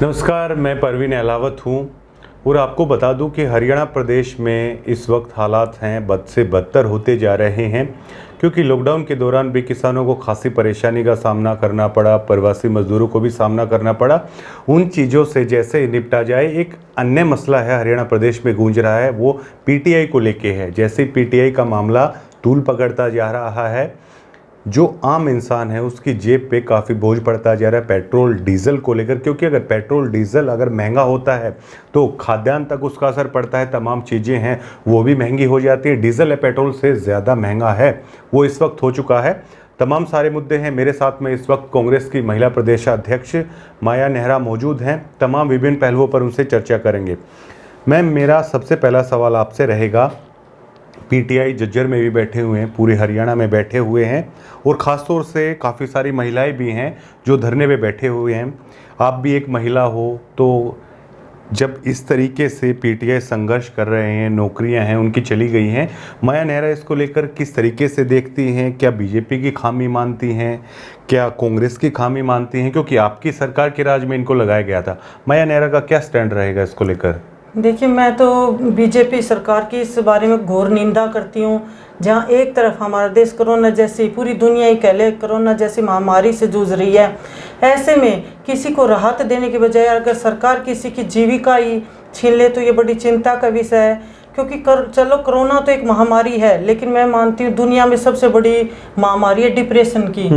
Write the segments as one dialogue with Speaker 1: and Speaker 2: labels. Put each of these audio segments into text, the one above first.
Speaker 1: नमस्कार, मैं परवीन अहलावत हूँ और आपको बता दूं कि हरियाणा प्रदेश में इस वक्त हालात हैं बद से बदतर होते जा रहे हैं, क्योंकि लॉकडाउन के दौरान भी किसानों को खासी परेशानी का सामना करना पड़ा, प्रवासी मजदूरों को भी सामना करना पड़ा। उन चीज़ों से जैसे निपटा जाए, एक अन्य मसला है हरियाणा प्रदेश में गूंज रहा है, वो पीटीआई को लेके है। जैसे पीटीआई का मामला तूल पकड़ता जा रहा है, जो आम इंसान है उसकी जेब पे काफ़ी बोझ पड़ता जा रहा है पेट्रोल डीजल को लेकर, क्योंकि अगर पेट्रोल डीजल अगर महंगा होता है तो खाद्यान्न तक उसका असर पड़ता है, तमाम चीज़ें हैं वो भी महंगी हो जाती है। डीजल या पेट्रोल से ज़्यादा महंगा है वो इस वक्त हो चुका है। तमाम सारे मुद्दे हैं। मेरे साथ में इस वक्त कांग्रेस की महिला प्रदेशाध्यक्ष माया नेहरा मौजूद हैं। तमाम विभिन्न पहलुओं पर उनसे चर्चा करेंगे। मैम, मेरा सबसे पहला सवाल आपसे रहेगा, पीटीआई झज्जर में भी बैठे हुए हैं, पूरे हरियाणा में बैठे हुए हैं और ख़ास तौर से काफ़ी सारी महिलाएं भी हैं जो धरने पे बैठे हुए हैं। आप भी एक महिला हो, तो जब इस तरीके से पीटीआई संघर्ष कर रहे हैं, नौकरियां हैं उनकी चली गई हैं, माया नेहरा इसको लेकर किस तरीके से देखती हैं? क्या बीजेपी की खामी मानती हैं, क्या कांग्रेस की खामी मानती हैं? क्योंकि आपकी सरकार के राज में इनको लगाया गया था। माया नेहरा का क्या स्टैंड रहेगा इसको लेकर?
Speaker 2: देखिए, मैं तो बीजेपी सरकार की इस बारे में घोर निंदा करती हूँ। जहाँ एक तरफ हमारा देश कोरोना जैसी, पूरी दुनिया ही कह ले, कोरोना जैसी महामारी से जूझ रही है, ऐसे में किसी को राहत देने के बजाय अगर सरकार किसी की जीविका ही छीन ले तो ये बड़ी चिंता का विषय है। क्योंकि चलो कोरोना तो एक महामारी है, लेकिन मैं मानती हूँ दुनिया में सबसे बड़ी महामारी है डिप्रेशन की।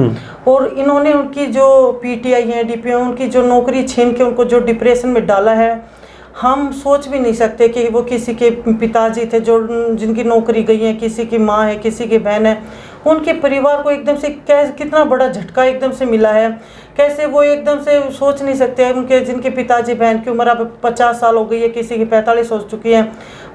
Speaker 2: और इन्होंने उनकी जो पीटीआई है, डीपीआई, उनकी जो नौकरी छीन के उनको जो डिप्रेशन में डाला है, हम सोच भी नहीं सकते कि वो किसी के पिताजी थे जो जिनकी नौकरी गई है, किसी की माँ है, किसी की बहन है, उनके परिवार को एकदम से कितना बड़ा झटका एकदम से मिला है। कैसे वो एकदम से सोच नहीं सकते, उनके जिनके पिताजी बहन की उम्र अब 50 साल हो गई है, किसी की 45 हो चुकी है,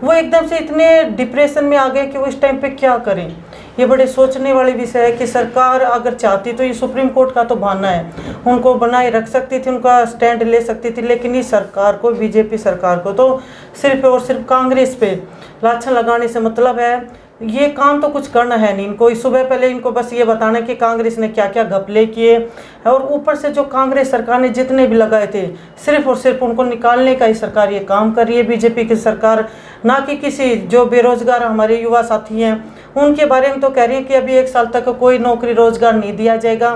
Speaker 2: वो एकदम से इतने डिप्रेशन में आ गए कि वो इस टाइम पे क्या करें। ये बड़े सोचने वाली विषय है कि सरकार अगर चाहती तो ये सुप्रीम कोर्ट का तो बहाना है, उनको बनाए रख सकती थी, उनका स्टैंड ले सकती थी, लेकिन इस सरकार को, बीजेपी सरकार को तो सिर्फ और सिर्फ कांग्रेस पे लाछन लगाने से मतलब है। ये काम तो कुछ करना है नहीं इनको। इस सुबह पहले इनको बस ये बताना कि कांग्रेस ने क्या क्या घपले किए, और ऊपर से जो कांग्रेस सरकार ने जितने भी लगाए थे सिर्फ और सिर्फ उनको निकालने का ही सरकार ये काम कर रही है, बीजेपी की सरकार। ना कि किसी जो बेरोजगार हमारे युवा साथी हैं उनके बारे में तो कह रही है कि अभी 1 साल तक कोई नौकरी रोजगार नहीं दिया जाएगा।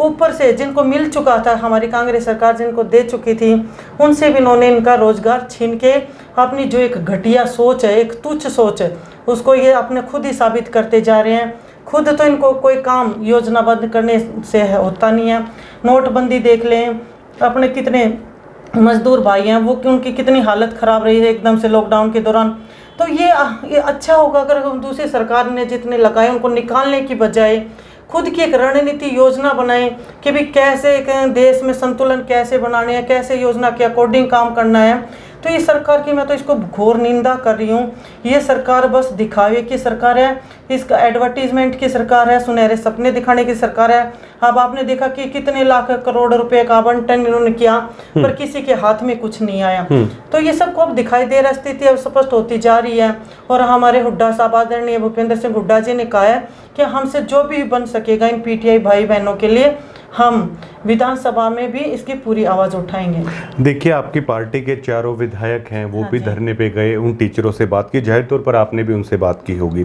Speaker 2: ऊपर से जिनको मिल चुका था, हमारी कांग्रेस सरकार जिनको दे चुकी थी, उनसे भी इन्होंने इनका रोजगार छीन के अपनी जो एक घटिया सोच है, एक तुच्छ सोच है, उसको ये अपने खुद ही साबित करते जा रहे हैं। खुद तो इनको कोई काम योजनाबद्ध करने से होता नहीं है। नोटबंदी देख लें, अपने कितने मजदूर भाई हैं वो उनकी कितनी हालत ख़राब रही है एकदम से लॉकडाउन के दौरान। तो ये अच्छा होगा अगर दूसरी सरकार ने जितने लगाए उनको निकालने की बजाय खुद की एक रणनीति योजना बनाए कि भी कैसे एक देश में संतुलन कैसे बनाने हैं, कैसे योजना के अकॉर्डिंग काम करना है। तो ये सरकार की मैं तो इसको घोर निंदा कर रही हूँ। ये सरकार बस दिखावे की सरकार है, इसका एडवर्टीजमेंट की सरकार है, सुनहरे सपने दिखाने की सरकार है। अब आपने देखा कि कितने लाख करोड़ रुपए का आवंटन इन्होंने किया, पर किसी के हाथ में कुछ नहीं आया। तो ये सबको अब दिखाई दे रहा, स्थिति अब स्पष्ट होती जा रही है। और हमारे हुड्डा साहब, आदरणीय भूपेंद्र सिंह हुड्डा जी ने कहा है कि हमसे जो भी बन सकेगा इन पीटीआई भाई बहनों के लिए हम विधानसभा में भी इसकी पूरी आवाज़ उठाएंगे।
Speaker 1: देखिए, आपकी पार्टी के 4 विधायक हैं, वो भी धरने पे गए, उन टीचरों से बात की, जाहिर तौर पर आपने भी उनसे बात की होगी।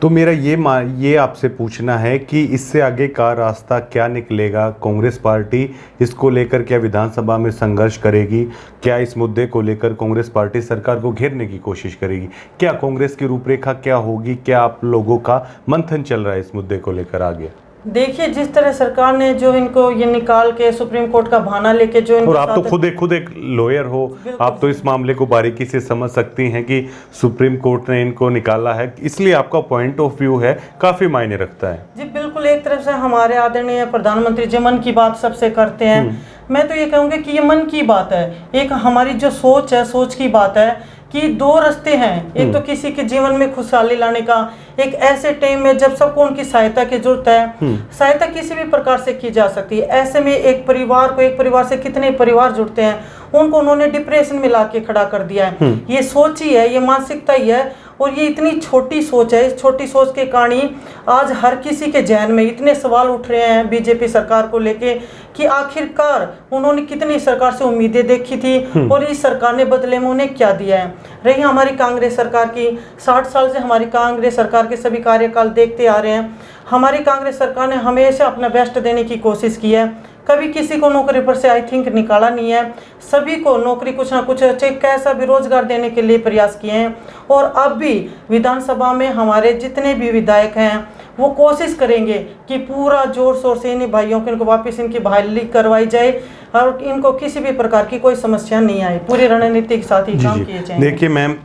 Speaker 1: तो मेरा ये आपसे पूछना है कि इससे आगे का रास्ता क्या निकलेगा? कांग्रेस पार्टी इसको लेकर क्या विधानसभा में संघर्ष करेगी? क्या इस मुद्दे को लेकर कांग्रेस पार्टी सरकार को घेरने की कोशिश करेगी? क्या कांग्रेस की रूपरेखा क्या होगी? क्या आप लोगों का मंथन चल रहा है इस मुद्दे को लेकर आगे?
Speaker 2: देखिए, जिस तरह सरकार ने जो इनको ये निकाल के सुप्रीम कोर्ट का बहाना लेके जो
Speaker 1: और आप तो खुद एक लॉयर हो, आप तो इस मामले को बारीकी से समझ सकती हैं कि सुप्रीम कोर्ट ने इनको निकाला है, इसलिए आपका पॉइंट ऑफ व्यू है काफी मायने रखता है।
Speaker 2: जी बिल्कुल, एक तरफ से हमारे आदरणीय प्रधानमंत्री जी मन की बात सबसे करते हैं। मैं तो ये कहूँगी कि ये मन की बात है, एक हमारी जो सोच है, सोच की बात है कि 2 रास्ते हैं। एक तो किसी के जीवन में खुशहाली लाने का, एक ऐसे टाइम में जब सबको उनकी सहायता की जरूरत है। सहायता किसी भी प्रकार से की जा सकती है। ऐसे में एक परिवार से कितने परिवार जुड़ते हैं, उनको उन्होंने डिप्रेशन में ला के खड़ा कर दिया है। ये सोच ही है, ये मानसिकता ही है। और ये इतनी छोटी सोच है, इस छोटी सोच के कारण ही आज हर किसी के जहन में इतने सवाल उठ रहे हैं बीजेपी सरकार को लेके कि आखिरकार उन्होंने कितनी सरकार से उम्मीदें देखी थी और इस सरकार ने बदले में उन्हें क्या दिया है। रही हमारी कांग्रेस सरकार की, 60 साल से हमारी कांग्रेस सरकार के सभी कार्यकाल देखते आ रहे हैं। हमारी कांग्रेस सरकार ने हमेशा अपना बेस्ट देने की कोशिश की है, कभी किसी को नौकरी पर से आई थिंक निकाला नहीं है, सभी को नौकरी कुछ ना कुछ चाहे कैसा भी रोजगार देने के लिए प्रयास किए हैं। और अब भी विधानसभा में हमारे जितने भी विधायक हैं वो कोशिश करेंगे कि पूरा जोर शोर से इन भाइयों को, इनको वापस इनकी बहाली करवाई जाए और इनको किसी भी प्रकार की कोई समस्या नहीं आए, पूरी रणनीति के साथ ही काम किए जाएंगे।
Speaker 1: देखिए मैम,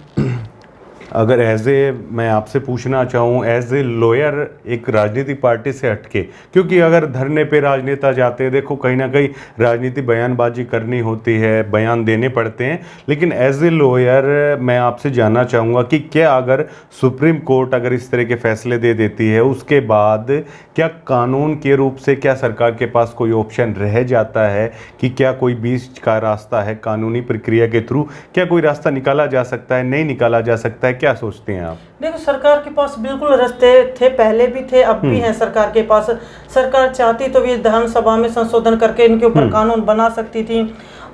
Speaker 1: अगर मैं आपसे पूछना चाहूँ एज ए लॉयर, एक राजनीतिक पार्टी से हटके, क्योंकि अगर धरने पे राजनेता जाते हैं, देखो कहीं ना कहीं राजनीति बयानबाजी करनी होती है, बयान देने पड़ते हैं, लेकिन एज ए लॉयर मैं आपसे जानना चाहूँगा कि क्या अगर सुप्रीम कोर्ट अगर इस तरह के फैसले दे देती है, उसके बाद क्या कानून के रूप से क्या सरकार के पास कोई ऑप्शन रह जाता है कि क्या कोई बीच का रास्ता है, कानूनी प्रक्रिया के थ्रू क्या कोई रास्ता निकाला जा सकता है, नहीं निकाला जा सकता है, क्या सोचते हैं आप?
Speaker 2: देखो, सरकार के पास बिल्कुल रास्ते थे, पहले भी थे, अब भी हैं सरकार के पास। सरकार चाहती तो विधानसभा में संशोधन करके इनके ऊपर कानून बना सकती थी,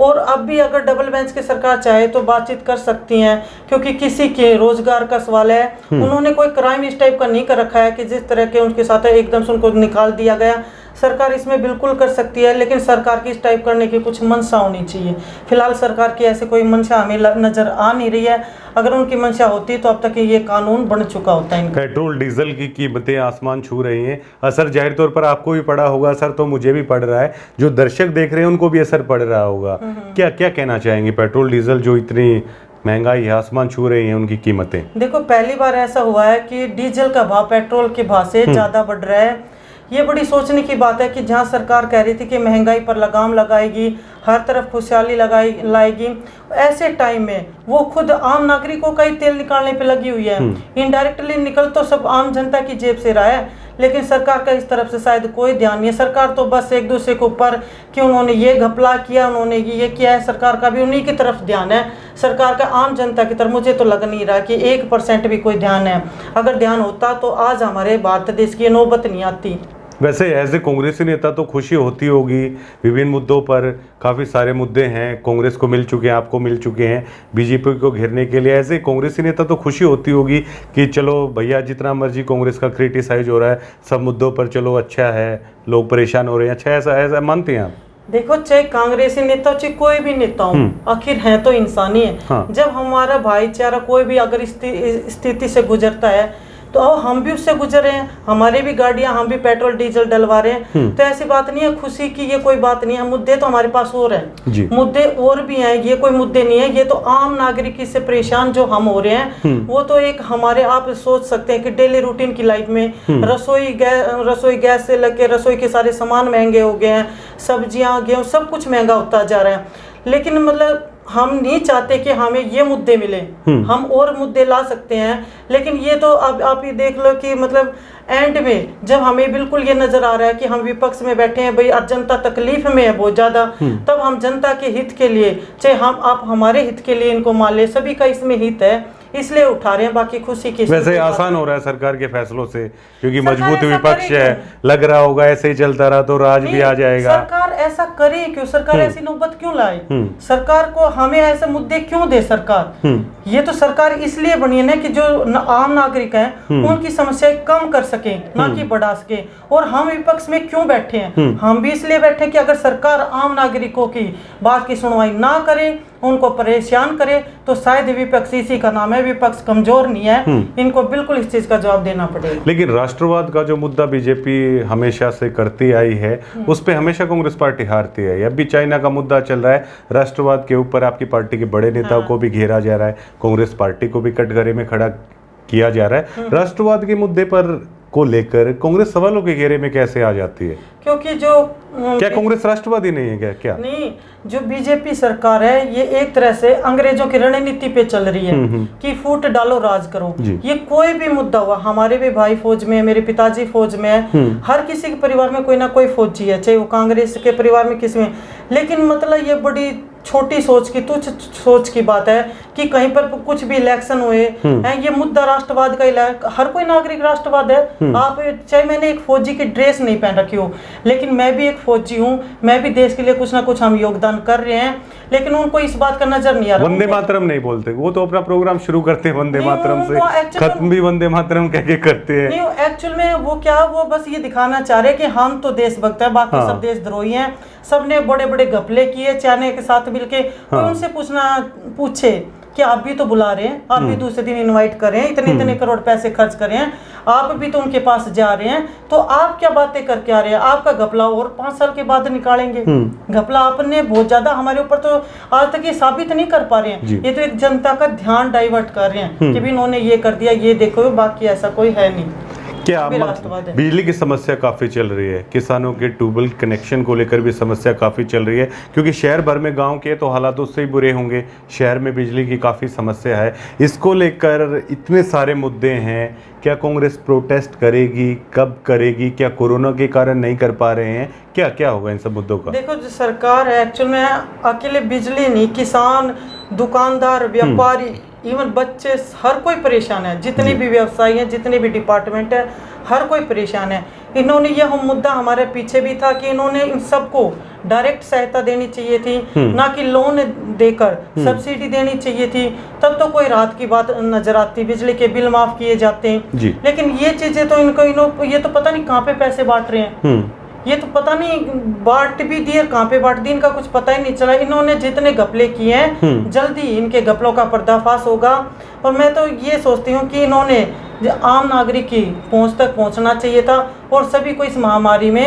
Speaker 2: और अब भी अगर डबल बेंच की सरकार चाहे तो बातचीत कर सकती हैं, क्योंकि किसी के रोजगार का सवाल है। उन्होंने कोई क्राइम इस टाइप का नहीं कर रखा है कि जिस तरह के उनके साथ एकदम से उनको निकाल दिया गया। सरकार इसमें बिल्कुल कर सकती है, लेकिन सरकार की इस टाइप करने की कुछ मंशा होनी चाहिए। फिलहाल सरकार की ऐसी कोई मंशा हमें नजर आ नहीं रही है। अगर उनकी मंशा होती तो अब तक ये कानून बन चुका होता है।
Speaker 1: पेट्रोल डीजल की कीमतें आसमान छू रही हैं, असर जाहिर तौर पर आपको भी पड़ा होगा, असर तो मुझे भी पड़ रहा है, जो दर्शक देख रहे हैं उनको भी असर पड़ रहा होगा। क्या क्या कहना चाहेंगे, पेट्रोल डीजल जो इतनी महंगाई है, आसमान छू रही है उनकी कीमतें?
Speaker 2: देखो, पहली बार ऐसा हुआ है कि डीजल का भाव पेट्रोल के भाव से ज्यादा बढ़ रहा है। ये बड़ी सोचने की बात है कि जहां सरकार कह रही थी कि महंगाई पर लगाम लगाएगी, हर तरफ खुशहाली लाएगी, ऐसे टाइम में वो खुद आम नागरिकों का ही तेल निकालने पे लगी हुई है। इनडायरेक्टली निकल तो सब आम जनता की जेब से रहा है, लेकिन सरकार का इस तरफ से शायद कोई ध्यान नहीं है। सरकार तो बस एक दूसरे के ऊपर कि उन्होंने ये घपला किया, उन्होंने ये किया है, सरकार का भी उन्हीं की तरफ ध्यान है। सरकार का आम जनता की तरफ मुझे तो लग नहीं रहा कि 1% भी कोई ध्यान है। अगर ध्यान होता तो आज हमारे भारत देश की नौबत नहीं आती।
Speaker 1: वैसे एज ए कांग्रेसी नेता तो खुशी होती होगी, विभिन्न मुद्दों पर काफ़ी सारे मुद्दे हैं, कांग्रेस को मिल चुके हैं, आपको मिल चुके हैं, बीजेपी को घेरने के लिए एज ए कांग्रेसी नेता तो खुशी होती होगी कि चलो भैया जितना मर्जी कांग्रेस का क्रिटिसाइज हो रहा है, सब मुद्दों पर चलो अच्छा है, लोग परेशान हो रहे हैं, अच्छा ऐसा मानते हैं आप?
Speaker 2: देखो, चाहे कांग्रेसी नेता चाहे कोई भी नेता हो, आखिर है तो इंसानी है। हाँ। जब हमारा भाईचारा कोई भी अगर स्थिति से गुजरता है तो हम भी उससे गुजर रहे हैं, हमारे भी गाड़ियां, हम भी पेट्रोल डीजल डलवा रहे हैं, तो ऐसी बात नहीं है, खुशी की ये कोई बात नहीं है। मुद्दे तो हमारे पास और हैं, मुद्दे और भी हैं, ये कोई मुद्दे नहीं है। ये तो आम नागरिक से परेशान जो हम हो रहे हैं, वो तो एक हमारे, आप सोच सकते हैं कि डेली रूटीन की लाइफ में रसोई गैस से लेके रसोई के सारे सामान महंगे हो गए हैं, सब्जियां, गेहूं, सब कुछ महंगा होता जा रहा है। लेकिन मतलब हम नहीं चाहते कि हमें ये मुद्दे मिले, हम और मुद्दे ला सकते हैं, लेकिन ये तो अब आप ये देख लो कि मतलब एंड में जब हमें बिल्कुल ये नजर आ रहा है कि हम विपक्ष में बैठे हैं, भाई जनता तकलीफ में है बहुत ज्यादा, तब हम जनता के हित के लिए, चाहे आप हमारे हित के लिए इनको मान ले, सभी का इसमें हित है, इसलिए उठा रहे हैं। बाकी खुशी की
Speaker 1: वैसे आसान हो रहा है सरकार के फैसलों से, क्योंकि मजबूत विपक्ष है, लग रहा होगा ऐसे ही चलता रहा तो राज भी आ जाएगा।
Speaker 2: सरकार ऐसा करे क्यों? सरकार ऐसी नौबत क्यों लाए? सरकार को हमें ऐसे मुद्दे क्यों दे सरकार? ये तो सरकार इसलिए बनी है ना कि जो आम नागरिक हैं उनकी समस्याएं कम कर सके, ना कि बढ़ा सके। और हम विपक्ष में क्यों बैठे हैं? हम भी इसलिए बैठे कि अगर सरकार आम नागरिकों की बात की सुनवाई ना करे, उनको परेशान करे, तो शायद विपक्ष, इसी का नाम है विपक्ष, कमजोर नहीं है। इनको बिल्कुल इस चीज का जवाब देना पड़ेगा।
Speaker 1: लेकिन राष्ट्रवाद का जो मुद्दा बीजेपी हमेशा से करती आई है, उस पे हमेशा कांग्रेस पार्टी हारती है। अब भी चाइना का मुद्दा चल रहा है, राष्ट्रवाद के ऊपर आपकी पार्टी के बड़े नेताओं को भी घेरा जा रहा है, कांग्रेस पार्टी को भी कटघरे में खड़ा किया जा रहा है। राष्ट्रवाद के मुद्दे पर को लेकर कांग्रेस सवालों के घेरे में कैसे आ जाती है?
Speaker 2: क्योंकि जो
Speaker 1: क्या कांग्रेस राष्ट्रवादी नहीं है क्या?
Speaker 2: नहीं, जो बीजेपी सरकार है ये एक तरह से अंग्रेजों की रणनीति पे चल रही है कि फूट डालो राज करो। ये कोई भी मुद्दा हुआ, हमारे भी भाई फौज में, मेरे पिताजी फौज में है, हर किसी के परिवार में कोई ना कोई फौजी है, चाहे वो कांग्रेस के परिवार में किसी में, लेकिन मतलब ये बड़ी छोटी सोच की, तुच्छ सोच की बात है कि कहीं पर कुछ भी इलेक्शन हुए हैं, ये मुद्दा राष्ट्रवाद का, हर कोई नागरिक राष्ट्रवाद है। आप चाहे मैंने एक फौजी की ड्रेस नहीं पहन रखी हो, लेकिन मैं भी एक फौजी हूँ, मैं भी देश के लिए कुछ ना कुछ हम योगदान कर रहे हैं, लेकिन उनको इस बात का नजर नहीं आ रहा।
Speaker 1: वंदे मातरम नहीं बोलते, वो तो अपना प्रोग्राम शुरू करते हैं वंदे मातरम से, खत्म भी वंदे मातरम कह के करते हैं।
Speaker 2: नहीं, एक्चुअल में वो क्या, वो बस ये दिखाना चाह रहे हैं कि हम तो देशभक्त है, बाकी सब देशद्रोही हैं। सबने बड़े बड़े घपले किए चाइना के साथ मिलके। उनसे पूछे कि आप भी तो बुला रहे हैं, आप भी दूसरे दिन इनवाइट कर रहे हैं, इतने इतने करोड़ पैसे खर्च कर रहे हैं, आप भी तो उनके पास जा रहे हैं, तो आप क्या बातें करके आ रहे हैं? आपका घपला और 5 साल के बाद निकालेंगे। घपला आपने बहुत ज्यादा हमारे ऊपर तो आज तक ये साबित नहीं कर पा रहे हैं। ये तो एक जनता का ध्यान डाइवर्ट कर रहे हैं कि भी इन्होंने ये कर दिया, ये देखो, बाकी ऐसा कोई है नहीं।
Speaker 1: क्या बिजली की समस्या काफ़ी चल रही है, किसानों के ट्यूबवेल कनेक्शन को लेकर भी समस्या काफ़ी चल रही है, क्योंकि शहर भर में गांव के तो हालात उससे ही बुरे होंगे, शहर में बिजली की काफ़ी समस्या है। इसको लेकर इतने सारे मुद्दे हैं, क्या कांग्रेस प्रोटेस्ट करेगी, कब करेगी? क्या कोरोना के कारण नहीं कर पा रहे हैं? क्या क्या होगा इन सब मुद्दों का?
Speaker 2: देखो, जो सरकार है एक्चुअल में अकेले बिजली नहीं, किसान, दुकानदार, व्यापारी, इवन बच्चे, हर कोई परेशान है। जितने भी व्यवसायी हैं, जितने भी डिपार्टमेंट है, हर कोई परेशान है। इन्होंने यह मुद्दा हमारे पीछे भी था कि इन्होंने इन सबको डायरेक्ट सहायता देनी चाहिए थी, ना कि लोन देकर सब्सिडी देनी चाहिए थी, तब तो कोई राहत की बात नजर आती, बिजली के बिल माफ किए जाते हैं। लेकिन ये चीजें तो इनको ये तो पता नहीं कहाँ पे पैसे बांट रहे हैं, ये तो पता नहीं बांट भी दिए, कहाँ पे बांट दी, इनका कुछ पता ही नहीं चला। इन्होंने जितने घपले किए हैं, जल्दी इनके घपलों का पर्दाफाश होगा। और मैं तो ये सोचती हूँ कि इन्होंने आम नागरिक की पहुँच तक पहुँचना चाहिए था, और सभी को इस महामारी में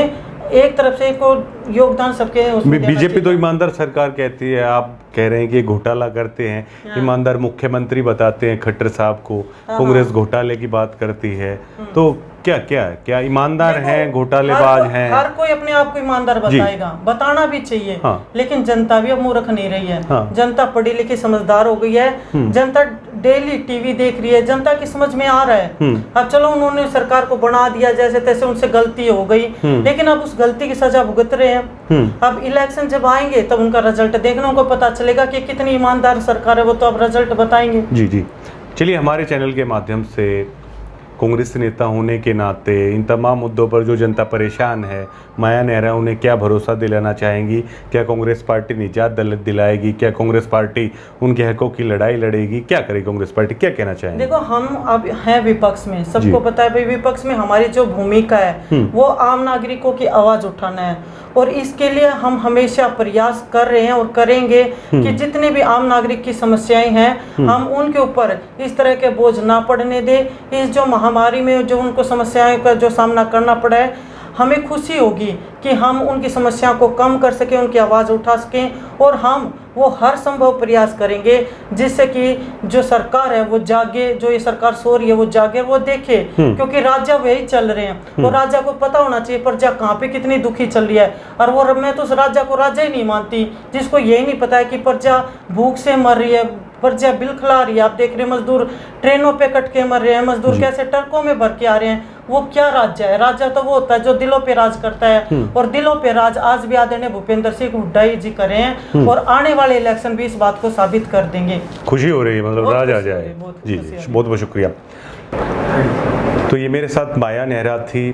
Speaker 2: एक तरफ से को योगदान सबके उसमें
Speaker 1: बीजेपी तो ईमानदार सरकार कहती है, आप कह रहे हैं कि घोटाला करते हैं, ईमानदार मुख्यमंत्री बताते हैं खट्टर साहब को, कांग्रेस घोटाले की बात करती है, तो क्या ईमानदार हैं, घोटालेबाज हैं?
Speaker 2: हर कोई अपने आप को ईमानदार बताएगा, बताना भी चाहिए। लेकिन जनता भी अब मूर्ख नहीं रही है। जनता पढ़ी लिखी समझदार हो गई है, जनता डेली टीवी देख रही है, जनता की समझ में आ रहा है। अब चलो उन्होंने सरकार को बना दिया, जैसे तैसे उनसे गलती हो गई, लेकिन अब उस गलती की सजा भुगत रहे हैं। अब इलेक्शन जब आएंगे तब उनका रिजल्ट देखना, उनको पता चलेगा कि कितनी ईमानदार सरकार है, वो तो अब रिजल्ट बताएंगे।
Speaker 1: जी चलिए, हमारे चैनल के माध्यम से कांग्रेस नेता होने के नाते इन तमाम मुद्दों पर जो जनता परेशान है, माया नेहरा उन्हें क्या भरोसा दिलाना चाहेंगी? क्या कांग्रेस पार्टी निजात दिलाएगी? क्या कांग्रेस पार्टी उनके हकों की लड़ाई लड़ेगी? क्या करेगी कांग्रेस पार्टी, क्या कहना चाहेंगे?
Speaker 2: देखो, हम अब हैं विपक्ष में, सबको पता है भाई विपक्ष में हमारी जो भूमिका है वो आम नागरिकों की आवाज उठाना है, और इसके लिए हम हमेशा प्रयास कर रहे हैं और करेंगे कि जितने भी आम नागरिक की समस्याएं हैं, हम उनके ऊपर इस तरह के बोझ ना पड़ने दें। इस जो महामारी में जो उनको समस्याएं का जो सामना करना पड़ा है, हमें खुशी होगी कि हम उनकी समस्याओं को कम कर सकें, उनकी आवाज़ उठा सकें, और हम वो हर संभव प्रयास करेंगे जिससे कि जो सरकार है वो जागे, जो ये सरकार सो रही है वो जागे, वो देखे, क्योंकि राजा वही चल रहे हैं, और राजा को पता होना चाहिए प्रजा कहाँ पे कितनी दुखी चल रही है। और वो मैं तो उस राजा को राजा ही नहीं मानती जिसको यही नहीं पता है कि प्रजा भूख से मर रही है, प्रजा बिलखला रही है। आप देख रहे हैं मजदूर ट्रेनों पे कट के मर रहे हैं, मजदूर कैसे ट्रकों में भर के आ रहे हैं। वो क्या राज्य है? राज्य तो वो होता है जो दिलों पे राज करता है, और दिलों पे राज आज भी आदरणीय भूपेंद्र सिंह हुड्डा जी कर रहे हैं, और आने वाले इलेक्शन भी इस बात को साबित कर देंगे।
Speaker 1: खुशी हो रही है, मतलब राज आ जाए। जी बहुत बहुत शुक्रिया। तो ये मेरे साथ माया नेहरा थी,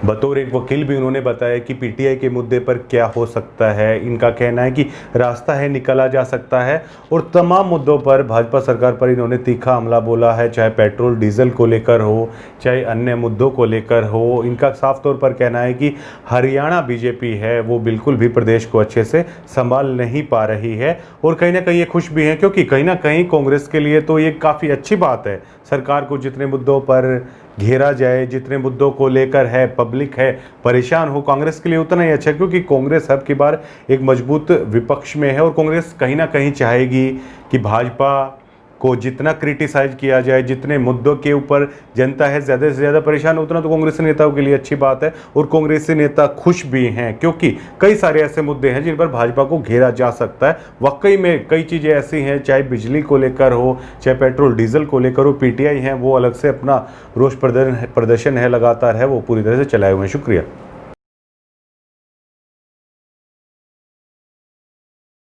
Speaker 1: बतौर एक वकील भी उन्होंने बताया कि पीटीआई के मुद्दे पर क्या हो सकता है। इनका कहना है कि रास्ता है, निकला जा सकता है, और तमाम मुद्दों पर भाजपा सरकार पर इन्होंने तीखा हमला बोला है, चाहे पेट्रोल डीजल को लेकर हो, चाहे अन्य मुद्दों को लेकर हो। इनका साफ तौर पर कहना है कि हरियाणा बीजेपी है वो बिल्कुल भी प्रदेश को अच्छे से संभाल नहीं पा रही है, और कहीं ना कहीं ये खुश भी हैं, क्योंकि कहीं ना कहीं कांग्रेस के लिए तो ये काफ़ी अच्छी बात है। सरकार को जितने मुद्दों पर घेरा जाए, जितने मुद्दों को लेकर है पब्लिक है परेशान हो, कांग्रेस के लिए उतना ही अच्छा है, क्योंकि कांग्रेस अब की बार एक मजबूत विपक्ष में है, और कांग्रेस कहीं ना कहीं चाहेगी कि भाजपा को जितना क्रिटिसाइज किया जाए, जितने मुद्दों के ऊपर जनता है ज़्यादा से ज़्यादा परेशान, उतना तो कांग्रेसी नेताओं के लिए अच्छी बात है। और कांग्रेसी नेता खुश भी हैं, क्योंकि कई सारे ऐसे मुद्दे हैं जिन पर भाजपा को घेरा जा सकता है। वाकई में कई चीज़ें ऐसी हैं, चाहे बिजली को लेकर हो, चाहे पेट्रोल डीजल को लेकर हो, पीटीआई हैं वो अलग से अपना रोष प्रदर्शन है लगातार है वो पूरी तरह से चलाए हुए हैं। शुक्रिया।